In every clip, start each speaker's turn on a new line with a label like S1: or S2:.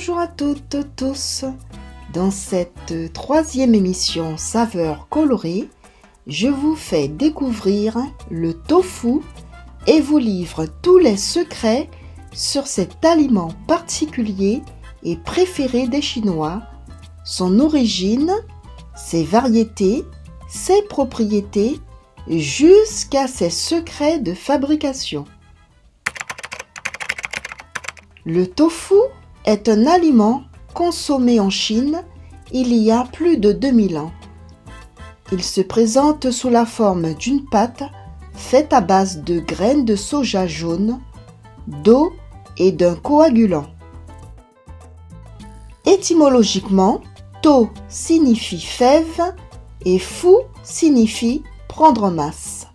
S1: Bonjour à toutes, tous. Dans cette troisième émission Saveurs colorées, je vous fais découvrir le tofu et vous livre tous les secrets sur cet aliment particulier et préféré des Chinois, son origine, ses variétés, ses propriétés, jusqu'à ses secrets de fabrication. Le tofu est un aliment consommé en Chine il y a plus de 2000 ans. Il se présente sous la forme d'une pâte faite à base de graines de soja jaune, d'eau et d'un coagulant. Étymologiquement, to signifie fève et fu signifie prendre en masse.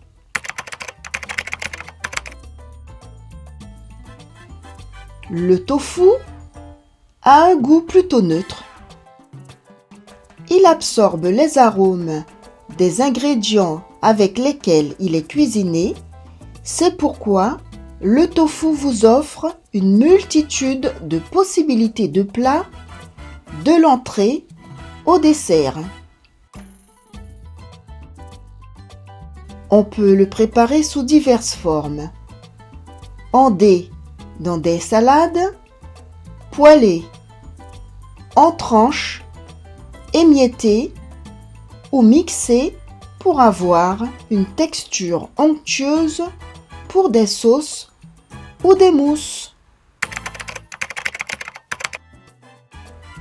S1: Le tofu a un goût plutôt neutre. Il absorbe les arômes des ingrédients avec lesquels il est cuisiné. C'est pourquoi le tofu vous offre une multitude de possibilités de plats, de l'entrée au dessert. On peut le préparer sous diverses formes. En dés dans des salades, poêlé, en tranches, émietté ou mixé pour avoir une texture onctueuse pour des sauces ou des mousses.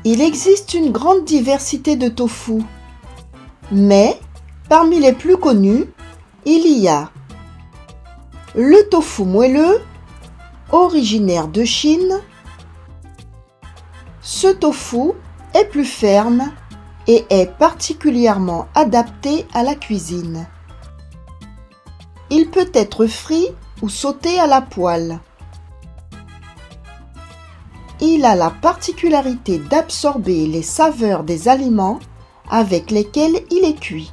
S1: Il existe une grande diversité de tofu, mais parmi les plus connus, il y a le tofu moelleux, originaire de Chine. Ce tofu est plus ferme et est particulièrement adapté à la cuisine. Il peut être frit ou sauté à la poêle. Il a la particularité d'absorber les saveurs des aliments avec lesquels il est cuit.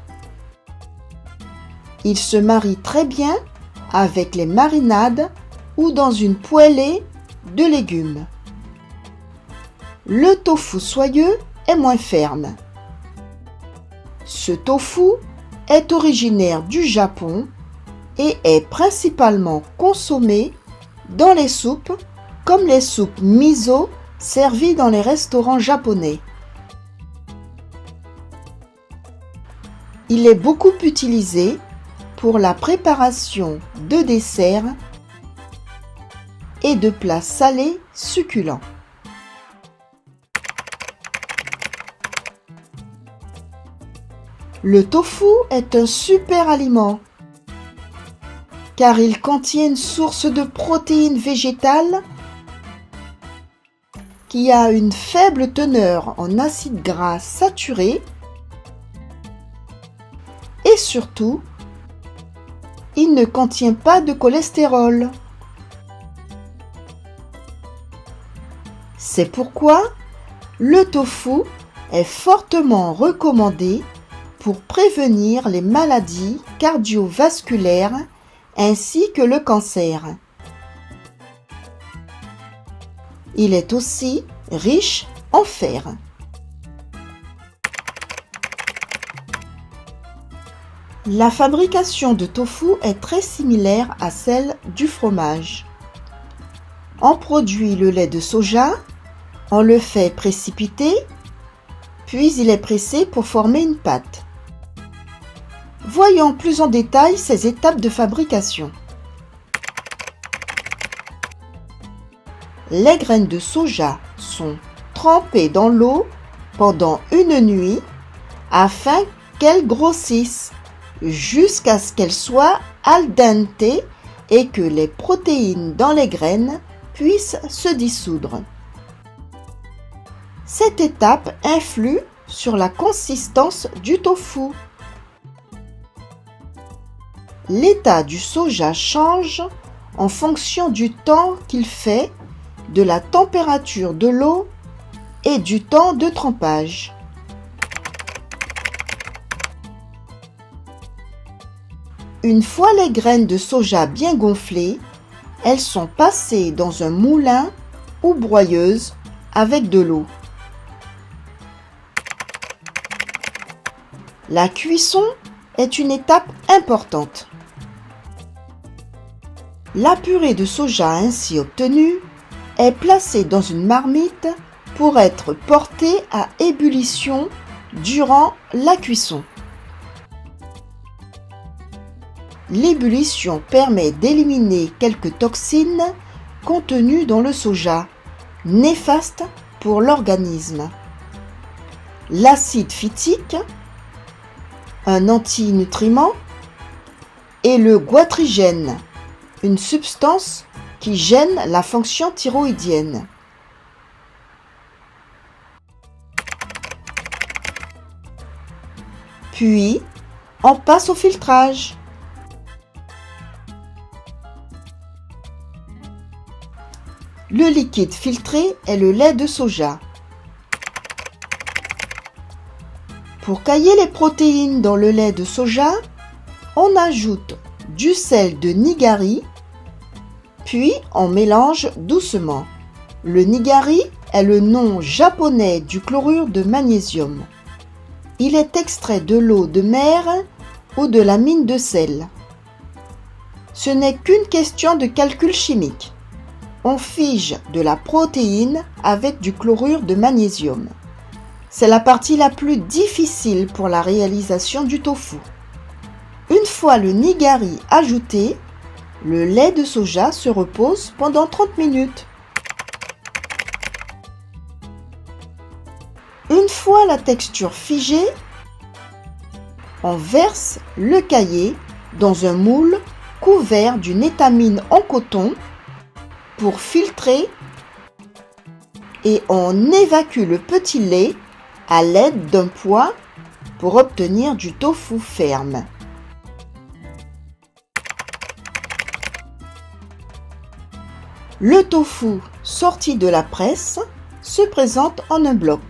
S1: Il se marie très bien avec les marinades ou dans une poêlée de légumes. Le tofu soyeux est moins ferme. Ce tofu est originaire du Japon et est principalement consommé dans les soupes comme les soupes miso servies dans les restaurants japonais. Il est beaucoup utilisé pour la préparation de desserts et de plats salés succulents. Le tofu est un super aliment car il contient une source de protéines végétales qui a une faible teneur en acides gras saturés et surtout, il ne contient pas de cholestérol. C'est pourquoi le tofu est fortement recommandé pour prévenir les maladies cardiovasculaires ainsi que le cancer. Il est aussi riche en fer. La fabrication de tofu est très similaire à celle du fromage. On produit le lait de soja, on le fait précipiter, puis il est pressé pour former une pâte. Voyons plus en détail ces étapes de fabrication. Les graines de soja sont trempées dans l'eau pendant une nuit afin qu'elles grossissent jusqu'à ce qu'elles soient al dente et que les protéines dans les graines puissent se dissoudre. Cette étape influe sur la consistance du tofu. L'état du soja change en fonction du temps qu'il fait, de la température de l'eau et du temps de trempage. Une fois les graines de soja bien gonflées, elles sont passées dans un moulin ou broyeuse avec de l'eau. La cuisson est une étape importante. La purée de soja ainsi obtenue est placée dans une marmite pour être portée à ébullition durant la cuisson. L'ébullition permet d'éliminer quelques toxines contenues dans le soja, néfastes pour l'organisme. L'acide phytique, un antinutriment, et le goitrigène, une substance qui gêne la fonction thyroïdienne. Puis, on passe au filtrage. Le liquide filtré est le lait de soja. Pour cailler les protéines dans le lait de soja, on ajoute du sel de nigari, puis on mélange doucement. Le nigari est le nom japonais du chlorure de magnésium. Il est extrait de l'eau de mer ou de la mine de sel. Ce n'est qu'une question de calcul chimique. On fige de la protéine avec du chlorure de magnésium. C'est la partie la plus difficile pour la réalisation du tofu. Une fois le nigari ajouté, le lait de soja se repose pendant 30 minutes. Une fois la texture figée, on verse le caillé dans un moule couvert d'une étamine en coton pour filtrer et on évacue le petit lait à l'aide d'un poids pour obtenir du tofu ferme. Le tofu sorti de la presse se présente en un bloc.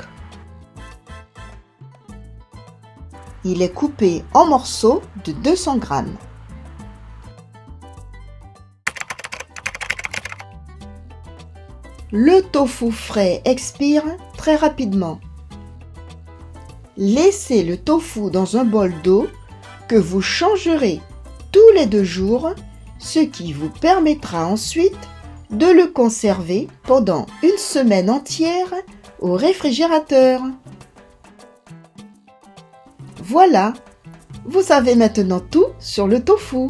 S1: Il est coupé en morceaux de 200 g. Le tofu frais expire très rapidement. Laissez le tofu dans un bol d'eau que vous changerez tous les 2 jours, ce qui vous permettra ensuite de le conserver pendant une semaine entière au réfrigérateur. Voilà, vous savez maintenant tout sur le tofu.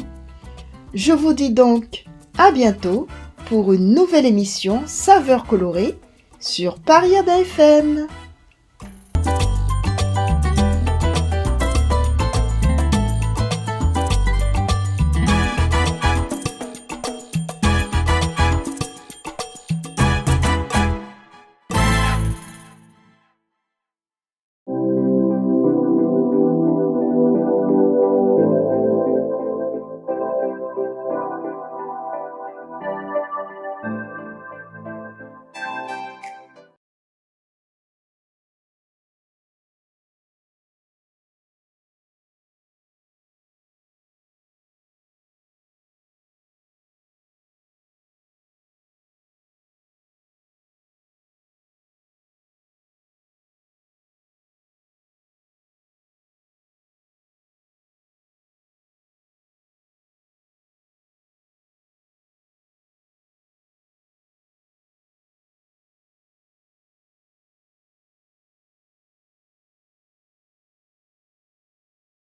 S1: Je vous dis donc à bientôt pour une nouvelle émission Saveurs colorées sur Pariada FM.